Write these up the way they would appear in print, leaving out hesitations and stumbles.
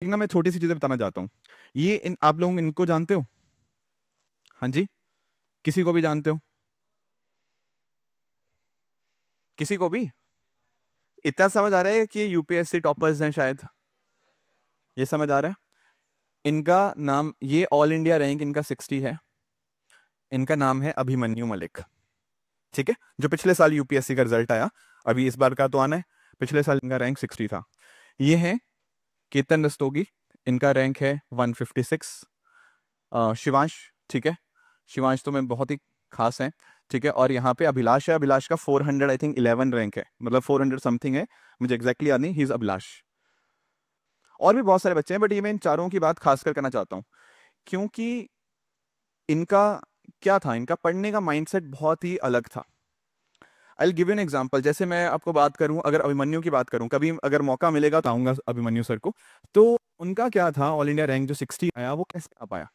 एक ना मैं छोटी सी चीजें बताना चाहता हूँ। आप लोग इनको जानते हो? हाँ जी, किसी को भी जानते हो? किसी को भी इतना समझ आ रहा है कि यूपीएससी टॉपर्स हैं शायद? ये समझ आ रहा है? इनका नाम, ये ऑल इंडिया रैंक इनका 60 है। इनका नाम है अभिमन्यु मलिक। ठीक है, जो पिछले साल यूपीएससी का रिजल्ट आया, अभी इस बार का तो आना है। पिछले साल इनका रैंक 60 था। ये है केतन रस्तोगी, इनका रैंक है 156। शिवांश, ठीक है, शिवांश तो मैं बहुत ही खास है। ठीक है, और यहाँ पे अभिलाष है, अभिलाष का 400 आई थिंक 11 रैंक है, मतलब 400 समथिंग है, मुझे एग्जैक्टली याद नहीं। He is Abhilash. और भी बहुत सारे बच्चे हैं, बट ये मैं इन चारों की बात खासकर करना चाहता हूँ, क्योंकि इनका क्या था, इनका पढ़ने का माइंडसेट बहुत ही अलग था। I give an example. जैसे मैं आपको बात करूं, अगर अभिमन्यु की बात करूं, कभी अगर मौका मिलेगा तो आऊंगा अभिमन्यु सर को। तो उनका क्या था, ऑल इंडिया रैंक जो 60 आया, वो कैसे आ पाया?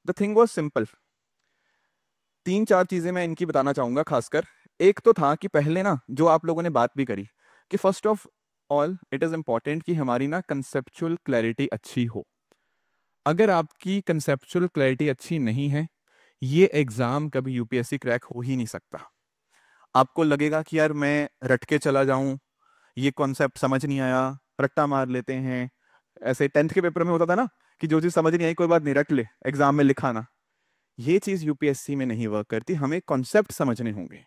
The thing was simple. तीन चार चीजें मैं इनकी बताना चाहूंगा खासकर। एक तो था कि पहले ना, जो आप लोगों ने बात भी करी, कि first of all it is important कि हमारी ना कंसेप्चुअल क्लैरिटी अच्छी हो। अगर आपकी कंसेप्चुअल क्लैरिटी अच्छी नहीं है, ये एग्जाम कभी यूपीएससी क्रैक हो ही नहीं सकता। आपको लगेगा कि यार मैं रट के चला जाऊं, ये कॉन्सेप्ट समझ नहीं आया, रट्टा मार लेते हैं। ऐसे 10th के पेपर में होता था ना, कि जो चीज समझ नहीं आई कोई बात नहीं, रट ले, एग्जाम में लिखाना। ये चीज यूपीएससी में नहीं वर्क करती, हमें कॉन्सेप्ट समझने होंगे।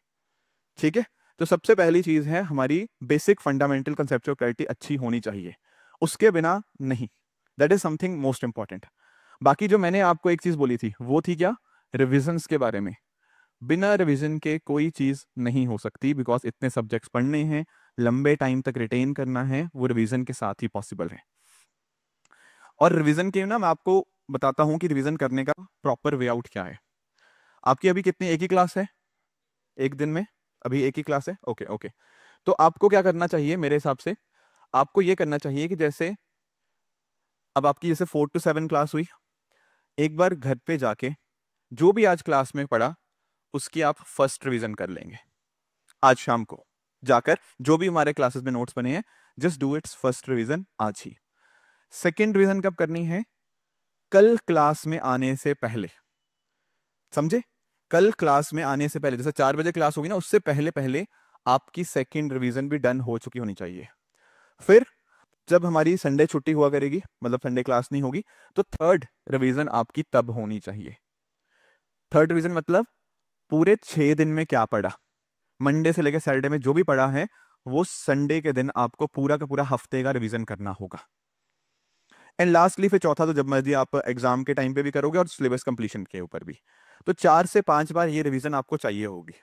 ठीक है, तो सबसे पहली चीज है हमारी बेसिक फंडामेंटल कंसेप्चुअल क्लैरिटी अच्छी होनी चाहिए, उसके बिना नहीं। That is something most important. बाकी जो मैंने आपको एक चीज बोली थी, वो थी क्या? रिविजन्स के बारे में। बिना रिवीजन के कोई चीज नहीं हो सकती, बिकॉज इतने सब्जेक्ट्स पढ़ने हैं, लंबे टाइम तक रिटेन करना है, वो रिवीजन के साथ ही पॉसिबल है। और रिवीजन के ना मैं आपको बताता हूं कि रिवीजन करने का प्रॉपर वे आउट क्या है। आपकी अभी कितनी, एक ही क्लास है एक दिन में? अभी एक ही क्लास है, ओके ओके। तो आपको क्या करना चाहिए मेरे हिसाब से? आपको ये करना चाहिए कि जैसे अब आपकी जैसे 4 to 7 क्लास हुई, एक बार घर पे जाके जो भी आज क्लास में पढ़ा, उसकी आप फर्स्ट रिवीजन कर लेंगे। आज शाम को जाकर जो भी हमारे क्लासेस में नोट्स बने हैं, just do it's first revision आज ही। सेकेंड रिवीजन कब करनी है? कल क्लास में आने से पहले। समझे? कल क्लास में आने से पहले, जैसे 4 बजे क्लास होगी ना, उससे पहले पहले आपकी सेकेंड रिवीजन भी डन हो चुकी होनी चाहिए। फिर जब हमारी संडे छुट्टी हुआ करेगी, मतलब संडे क्लास नहीं होगी, तो थर्ड रिवीजन आपकी तब होनी चाहिए। थर्ड रिवीजन मतलब पूरे 6 दिन में क्या पढ़ा, मंडे से लेकर सैटरडे में जो भी पढ़ा है, वो संडे के दिन आपको पूरा का पूरा हफ्ते का रिवीजन करना होगा। एंड लास्टली फिर चौथा, तो जब मर्जी आप एग्जाम के टाइम पे भी करोगे और सिलेबस कंप्लीशन के ऊपर भी। तो 4 से 5 बार ये रिवीजन आपको चाहिए होगी।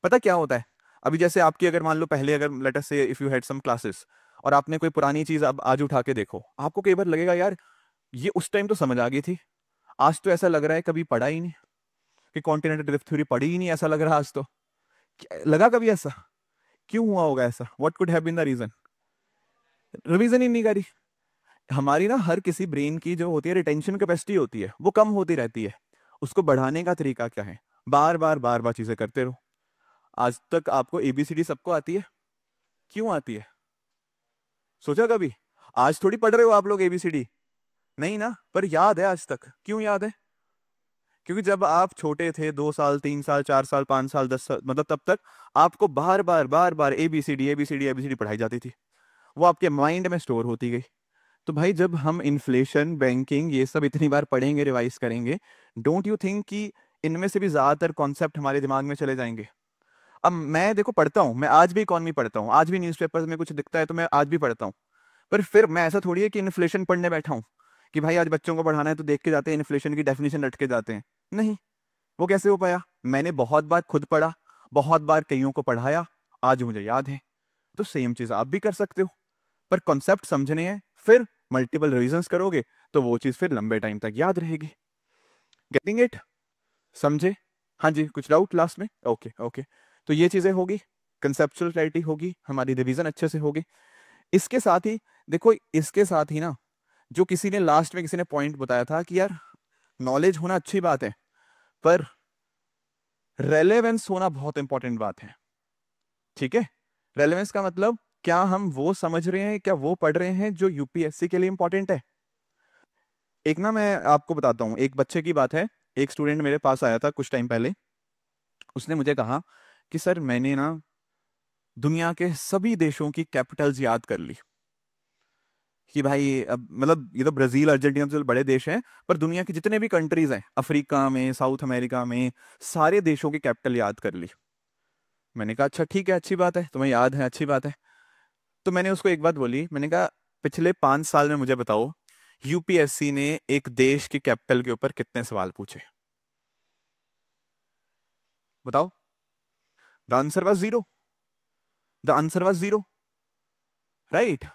पता क्या होता है, अभी जैसे आपकी अगर मान लो पहले, अगर लेट अस से if you had some classes, और आपने कोई पुरानी चीज अब आज उठा के देखो, आपको कई बार लगेगा यार ये उस टाइम तो समझ आ गई थी, आज तो ऐसा लग रहा है कभी पढ़ा ही नहीं, कि कॉन्टिनेंटल ड्रिफ्ट थ्योरी पढ़ी ही नहीं, ऐसा लग रहा है आज तो। लगा कभी ऐसा? क्यों हुआ होगा ऐसा? What could have been the reason? Revision ही नहीं करी। हमारी ना हर किसी ब्रेन की जो होती है रिटेंशन कैपेसिटी होती है, वो कम होती रहती है। उसको बढ़ाने का तरीका क्या है? बार बार चीजें करते रहो। आज तक आपको एबीसीडी सबको आती है? क्यों आती है? सोचा कभी? आज थोड़ी पढ़ रहे हो आप लोग एबीसीडी, नहीं ना, पर याद है आज तक। क्यों याद है? क्योंकि जब आप छोटे थे, 2 साल 3 साल 4 साल 5 साल 10 साल, मतलब तब तक आपको बार बार एबीसीडी एबीसीडी एबीसीडी पढ़ाई जाती थी, वो आपके माइंड में स्टोर होती गई। तो भाई जब हम इन्फ्लेशन, बैंकिंग, ये सब इतनी बार पढ़ेंगे, रिवाइज करेंगे, डोंट यू थिंक कि इनमें से भी ज्यादातर कॉन्सेप्ट हमारे दिमाग में चले जाएंगे? अब मैं देखो पढ़ता हूँ, मैं आज भी इकोनॉमी पढ़ता हूँ, आज भी न्यूज़पेपर्स में कुछ दिखता है तो मैं आज भी पढ़ता हूँ। पर फिर मैं ऐसा थोड़ी है कि इन्फ्लेशन पढ़ने बैठा हूँ, कि भाई आज बच्चों को पढ़ाना है तो देख के जाते हैं, इन्फ्लेशन की डेफिनेशन रट के जाते हैं। नहीं, वो कैसे हो पाया? मैंने बहुत बार खुद पढ़ा, बहुत बार कईयों को पढ़ाया, आज मुझे याद है। तो सेम चीज आप भी कर सकते हो, पर कॉन्सेप्ट समझने हैं, फिर मल्टीपल रिविजन्स करोगे तो वो चीज फिर लंबे टाइम तक याद रहेगी। Getting it? समझे? हाँ जी, कुछ डाउट लास्ट में? Okay okay. तो ये चीजें होगी, कंसेप्चुअल क्लैरिटी होगी, हमारी रिवीजन अच्छे से होगी। इसके साथ ही देखो, इसके साथ ही ना, जो किसी ने लास्ट में किसी ने पॉइंट बताया था कि यार नॉलेज होना अच्छी बात है, पर रेलेवेंस होना बहुत इंपॉर्टेंट बात है। ठीक है, रेलेवेंस का मतलब क्या हम वो समझ रहे हैं, क्या वो पढ़ रहे हैं जो यूपीएससी के लिए इंपॉर्टेंट है? एक ना मैं आपको बताता हूँ, एक बच्चे की बात है। एक स्टूडेंट मेरे पास आया था कुछ टाइम पहले। उसने मुझे कहा कि सर मैंने ना दुनिया के सभी देशों की कैपिटल्स याद कर ली। कि भाई अब मतलब ये तो ब्राजील अर्जेंटीना तो बड़े देश हैं, पर दुनिया के जितने भी कंट्रीज हैं, अफ्रीका में, साउथ अमेरिका में, सारे देशों की कैपिटल याद कर ली। मैंने कहा अच्छा ठीक है, अच्छी बात है, तुम्हें याद है, अच्छी बात है। तो मैंने उसको एक बात बोली, मैंने कहा पिछले 5 साल में मुझे बताओ यूपीएससी ने एक देश की कैपिटल के ऊपर कितने सवाल पूछे, बताओ। The answer was zero. The answer was zero, right.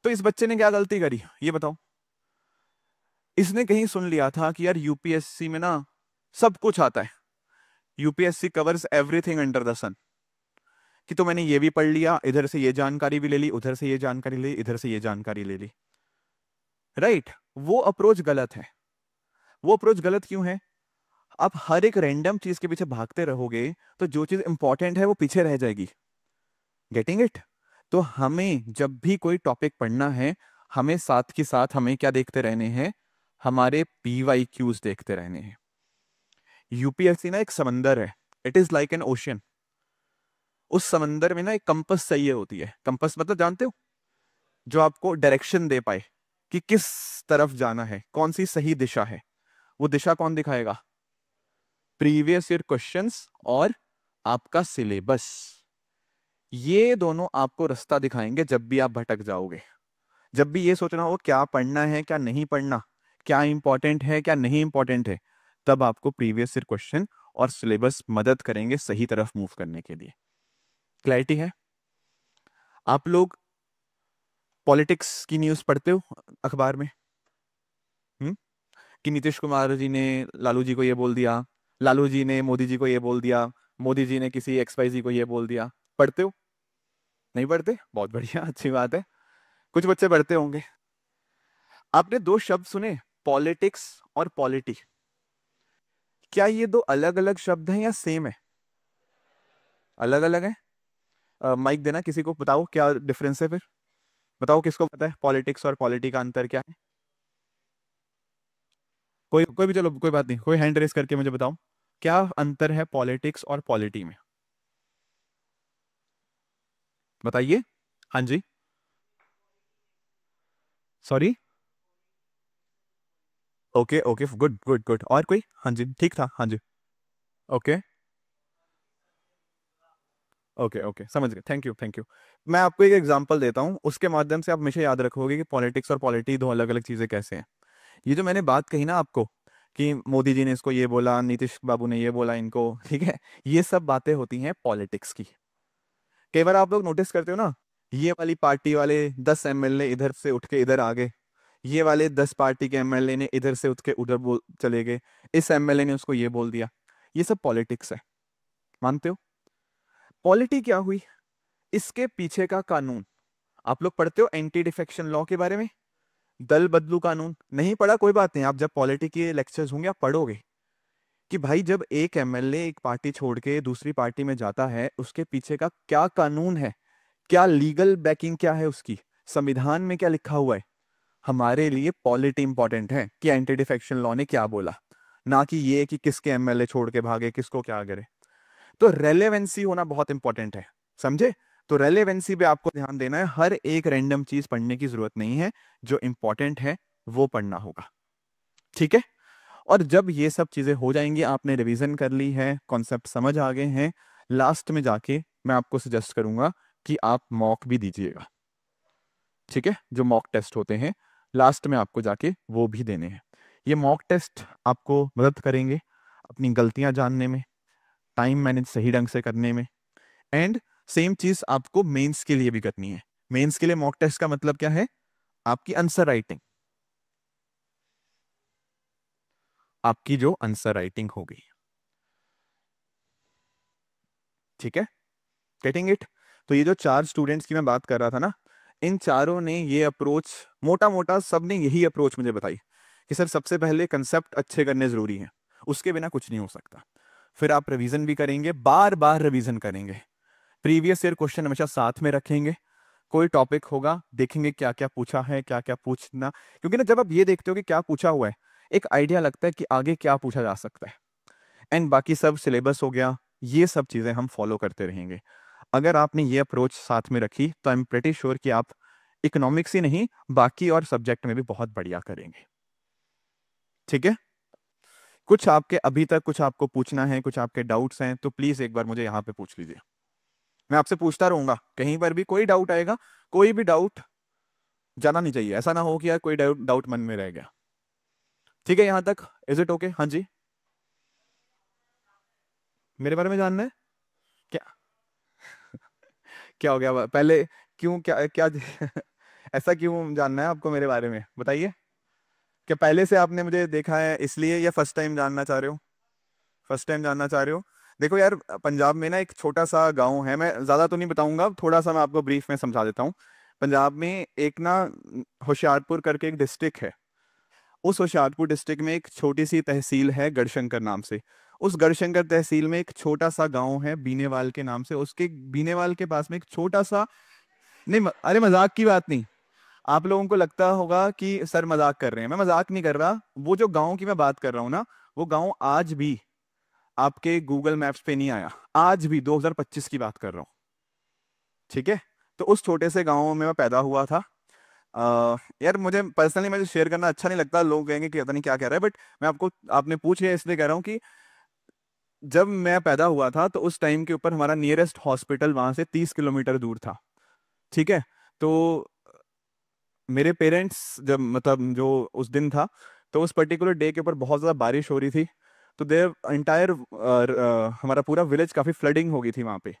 तो इस बच्चे ने क्या गलती करी ये बताओ? इसने कहीं सुन लिया था कि यार यूपीएससी में ना सब कुछ आता है, UPSC covers everything under the sun, कि तो मैंने ये भी पढ़ लिया, इधर से ये जानकारी भी ले ली, उधर से ये जानकारी ले ली, इधर से ये जानकारी ले ली, राइट। वो अप्रोच गलत है। वो अप्रोच गलत क्यों है? आप हर एक रैंडम चीज के पीछे भागते रहोगे तो जो चीज इंपॉर्टेंट है वो पीछे रह जाएगी। Getting it? तो हमें जब भी कोई टॉपिक पढ़ना है, हमें साथ के साथ हमें क्या देखते रहने हैं, हमारे पीवाईक्यूज देखते रहने हैं। यूपीएससी ना एक समंदर है, it is like an ocean. उस समंदर में ना एक कंपस चाहिए होती है। कंपस मतलब जानते हो, जो आपको डायरेक्शन दे पाए कि किस तरफ जाना है, कौन सी सही दिशा है। वो दिशा कौन दिखाएगा? प्रीवियस ईयर क्वेश्चंस और आपका सिलेबस। ये दोनों आपको रास्ता दिखाएंगे जब भी आप भटक जाओगे। जब भी ये सोचना हो क्या पढ़ना है क्या नहीं पढ़ना, क्या इंपॉर्टेंट है क्या नहीं इंपॉर्टेंट है, तब आपको प्रीवियस ईयर क्वेश्चन और सिलेबस मदद करेंगे सही तरफ मूव करने के लिए। क्लैरिटी है? आप लोग पॉलिटिक्स की न्यूज़ पढ़ते हो अखबार में? हम्म? कि नीतीश कुमार जी ने लालू जी को ये बोल दिया, लालू जी ने मोदी जी को ये बोल दिया, मोदी जी ने किसी एक्स वाई जी को ये बोल दिया। पढ़ते हो? नहीं पढ़ते? बहुत बढ़िया, अच्छी बात है। कुछ बच्चे पढ़ते होंगे। आपने दो शब्द सुने, पॉलिटिक्स और पॉलिटी। क्या ये दो अलग अलग शब्द हैं या सेम है? अलग अलग है। माइक देना किसी को, बताओ क्या डिफरेंस है फिर। बताओ किसको पता है पॉलिटिक्स और पॉलिटी का अंतर क्या है? कोई कोई भी, चलो कोई बात नहीं, कोई हैंड रेस करके मुझे बताओ क्या अंतर है पॉलिटिक्स और पॉलिटी में। बताइए। हाँ जी। Sorry. Okay okay, good good good. और कोई? हाँ जी ठीक था, हाँ जी। ओके ओके ओके, समझ गए, थैंक यू थैंक यू। मैं आपको एक एग्जांपल देता हूँ, उसके माध्यम से आप हमेशा याद रखोगे कि पॉलिटिक्स और पॉलिटी दो अलग अलग चीजें कैसे हैं। ये जो मैंने बात कही ना आपको कि मोदी जी ने इसको ये बोला, नीतीश बाबू ने ये बोला इनको, ठीक है, ये सब बातें होती हैं पॉलिटिक्स की। कई बार आप लोग नोटिस करते हो ना, ये वाली पार्टी वाले 10 एमएलए इधर से उठ के इधर आ गए, ये वाले 10 पार्टी के एमएलए ने इधर से उठ के उधर बोल चले गए, इस एमएलए ने उसको ये बोल दिया। ये सब पॉलिटिक्स है, मानते हो? पॉलिटी क्या हुई? इसके पीछे का कानून। आप लोग पढ़ते हो एंटी डिफेक्शन लॉ के बारे में? दल बदलू कानून नहीं पढ़ा? कोई बात नहीं, आप जब पॉलिटी के लेक्चर्स होंगे आप पढ़ोगे कि भाई जब एक एमएलए एक पार्टी छोड़ के दूसरी पार्टी में जाता है, उसके पीछे का क्या कानून है, क्या लीगल बैकिंग क्या है उसकी, संविधान में क्या लिखा हुआ है। हमारे लिए पॉलिटी इंपॉर्टेंट है कि एंटी डिफेक्शन लॉ ने क्या बोला, ना कि ये कि किसके एमएलए छोड़ के भागे, किसको क्या करे। तो रेलेवेंसी होना बहुत इंपॉर्टेंट है, समझे? तो रेलेवेंसी पे आपको ध्यान देना है, हर एक रैंडम चीज पढ़ने की जरूरत नहीं है, जो इंपॉर्टेंट है वो पढ़ना होगा, ठीक है? और जब ये सब चीजें हो जाएंगी, आपने रिवीजन कर ली है, कॉन्सेप्ट समझ आ गए हैं, लास्ट में जाके मैं आपको सजेस्ट करूंगा कि आप मॉक भी दीजिएगा, ठीक है? जो मॉक टेस्ट होते हैं लास्ट में आपको जाके वो भी देने हैं। ये मॉक टेस्ट आपको मदद करेंगे अपनी गलतियां जानने में, टाइम मैनेज सही ढंग से करने में। एंड सेम चीज आपको मेंस के लिए भी करनी है। मेंस के लिए मॉक टेस्ट का मतलब क्या है? आपकी आंसर राइटिंग, आपकी जो आंसर राइटिंग होगी, ठीक है? Getting it? तो ये जो 4 स्टूडेंट्स की मैं बात कर रहा था ना, इन चारों ने ये अप्रोच, मोटा मोटा सब ने यही अप्रोच मुझे बताई कि सर सबसे पहले कंसेप्ट अच्छे करने जरूरी है, उसके बिना कुछ नहीं हो सकता। फिर आप रिवीजन भी करेंगे, बार बार रिवीजन करेंगे, प्रीवियस ईयर क्वेश्चन हमेशा साथ में रखेंगे, कोई टॉपिक होगा, देखेंगे क्या क्या पूछा है, क्या क्या पूछना, क्योंकि ना जब आप ये देखते हो कि क्या पूछा हुआ है, एक आइडिया लगता है कि आगे क्या पूछा जा सकता है। एंड बाकी सब सिलेबस हो गया, ये सब चीजें हम फॉलो करते रहेंगे। अगर आपने ये अप्रोच साथ में रखी तो आई एम प्रेटी श्योर कि आप इकोनॉमिक्स ही नहीं, बाकी और सब्जेक्ट में भी बहुत बढ़िया करेंगे। ठीक है, कुछ आपके अभी तक कुछ आपको पूछना है, कुछ आपके डाउट्स हैं, तो प्लीज एक बार मुझे यहाँ पे पूछ लीजिए। मैं आपसे पूछता रहूंगा, कहीं पर भी कोई डाउट आएगा, कोई भी डाउट जाना नहीं चाहिए, ऐसा ना हो कि यार कोई डाउट डाउट मन में रह गया। ठीक है, यहाँ तक इज इट ओके? हाँ जी, मेरे बारे में जानना है क्या? क्या हो गया पहले? क्यों, क्या क्या ऐसा क्यों जानना है आपको मेरे बारे में, बताइए। क्या पहले से आपने मुझे देखा है इसलिए, या फर्स्ट टाइम जानना चाह रहे हो? फर्स्ट टाइम जानना चाह रहे हो? देखो यार, पंजाब में ना एक छोटा सा गांव है, मैं ज्यादा तो नहीं बताऊंगा, थोड़ा सा मैं आपको ब्रीफ में समझा देता हूँ। पंजाब में एक ना होशियारपुर करके एक डिस्ट्रिक्ट है। उस होशियारपुर डिस्ट्रिक्ट में एक छोटी सी तहसील है गढ़शंकर नाम से। उस गढ़शंकर तहसील में एक छोटा सा गांव है बीनेवाल के नाम से, उसके बीनेवाल के पास में एक छोटा सा, नहीं अरे मजाक की बात नहीं। आप लोगों को लगता होगा कि सर मजाक कर रहे हैं, मैं मजाक नहीं कर रहा। वो जो गांव की मैं बात कर रहा हूँ ना, वो गांव आज भी आपके गूगल मैप्स पे नहीं आया, आज भी 2025 की बात कर रहा हूँ। ठीक है, तो उस छोटे से गांव में मैं पैदा हुआ था। यार मुझे पर्सनली मुझे शेयर करना अच्छा नहीं लगता, लोग कहेंगे कि पता नहीं क्या कह रहा है, बट मैं आपको, आपने पूछ लिया इसलिए कह रहा हूँ कि जब मैं पैदा हुआ था तो उस टाइम के ऊपर हमारा नियरेस्ट हॉस्पिटल वहां से 30 किलोमीटर दूर था। ठीक है, तो मेरे पेरेंट्स जब, मतलब जो उस दिन था, तो उस पर्टिकुलर डे के ऊपर बहुत ज़्यादा बारिश हो रही थी। तो देर इंटायर हमारा पूरा विलेज काफ़ी फ्लडिंग हो गई थी वहाँ पे।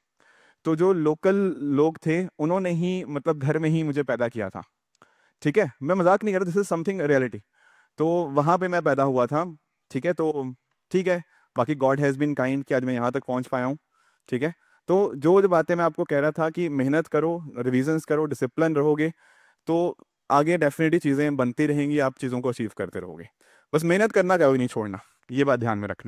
तो जो लोकल लोग थे उन्होंने ही मतलब घर में ही मुझे पैदा किया था। ठीक है, मैं मजाक नहीं कर रहा, दिस इज समथिंग रियलिटी। तो वहाँ पे मैं पैदा हुआ था। ठीक है, तो ठीक है, बाकी गॉड हैज़ बीन काइंड कि आज मैं यहाँ तक पहुँच पाया हूँ। ठीक है, तो जो जो बातें मैं आपको कह रहा था कि मेहनत करो, रिविजन्स करो, डिसिप्लिन रहोगे, तो आगे डेफिनेटली चीज़ें बनती रहेंगी, आप चीज़ों को अचीव करते रहोगे। बस मेहनत करना कभी नहीं छोड़ना, ये बात ध्यान में रखना।